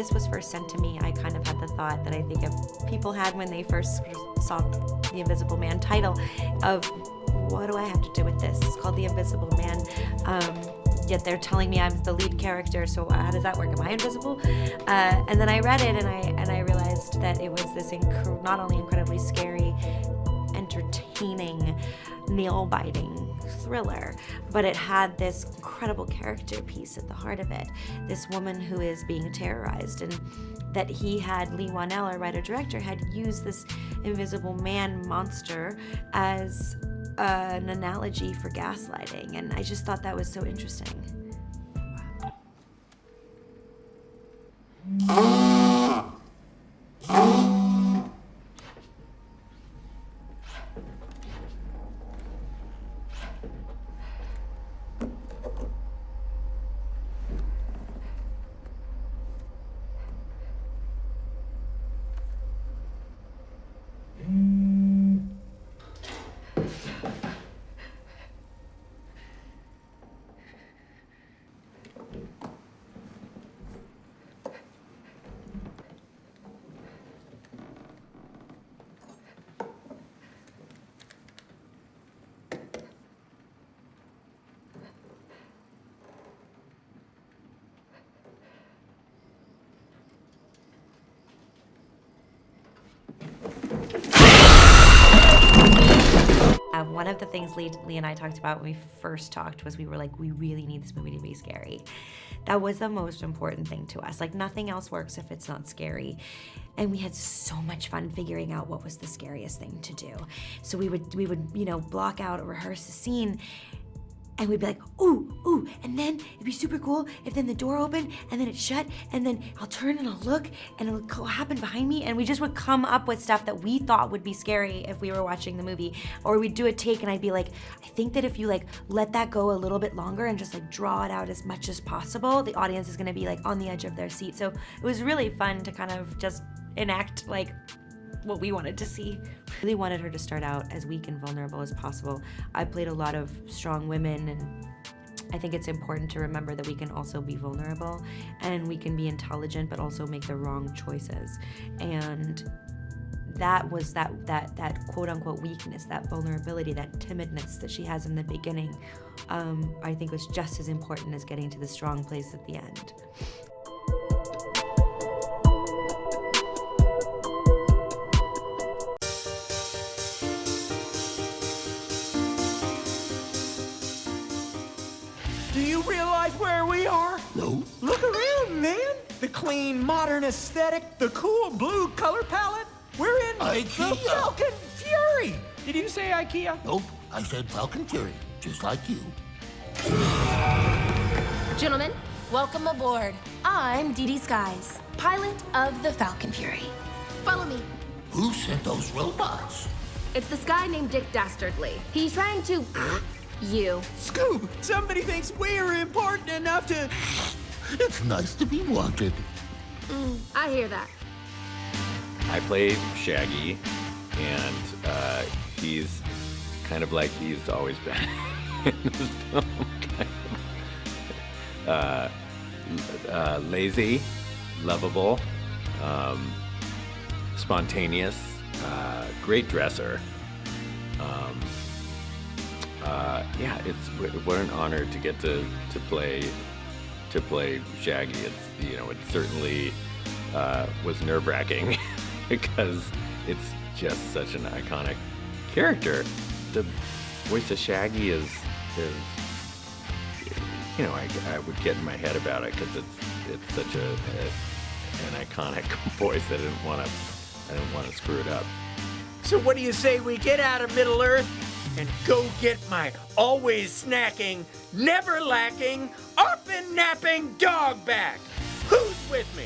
this was first sent to me, I kind of had the thought that I think people had when they first saw the Invisible Man title of, what do I have to do with this? It's called The Invisible Man. Yet they're telling me I'm the lead character, so how does that work? Am I invisible? And then I read it, and I realized that it was this not only incredibly scary, entertaining, nail-biting thriller, but it had this incredible character piece at the heart of it. This woman who is being terrorized, and that Lee Wanell, our writer-director, had used this Invisible Man monster as an analogy for gaslighting, and I just thought that was so interesting. One of the things Lee and I talked about when we first talked was we were like, we really need this movie to be scary. That was the most important thing to us. Like, nothing else works if it's not scary. And we had so much fun figuring out what was the scariest thing to do. So we would block out or rehearse a scene, and we'd be like, ooh, and then it'd be super cool if then the door opened and then it shut, and then I'll turn and I'll look and it'll happen behind me, and we just would come up with stuff that we thought would be scary if we were watching the movie. Or we'd do a take and I'd be like, I think that if you let that go a little bit longer and just draw it out as much as possible, the audience is gonna be on the edge of their seat. So it was really fun to kind of just enact what we wanted to see. Really wanted her to start out as weak and vulnerable as possible. I played a lot of strong women, and I think it's important to remember that we can also be vulnerable, and we can be intelligent but also make the wrong choices. And that was that quote unquote weakness, that vulnerability, that timidness that she has in the beginning, I think was just as important as getting to the strong place at the end. Do you realize where we are? No. Look around, man. The clean, modern aesthetic, the cool blue color palette. We're in IKEA. the Falcon Fury. Did you say IKEA? Nope, I said Falcon Fury, just like you. Gentlemen, welcome aboard. I'm Dee Dee Skies, pilot of the Falcon Fury. Follow me. Who sent those robots? It's this guy named Dick Dastardly. He's trying to... you. SCOOB, somebody thinks we're important enough to... It's nice to be wanted. I hear that. I played Shaggy, and he's kind of like he's always been in this film. Kind of lazy, lovable, spontaneous, great dresser. What an honor to get to play Shaggy. It certainly was nerve-wracking because it's just such an iconic character. The voice of Shaggy is I would get in my head about it because it's such an iconic voice that I didn't want to screw it up. So what do you say we get out of Middle Earth and go get my always snacking, never lacking, often napping dog back? Who's with me?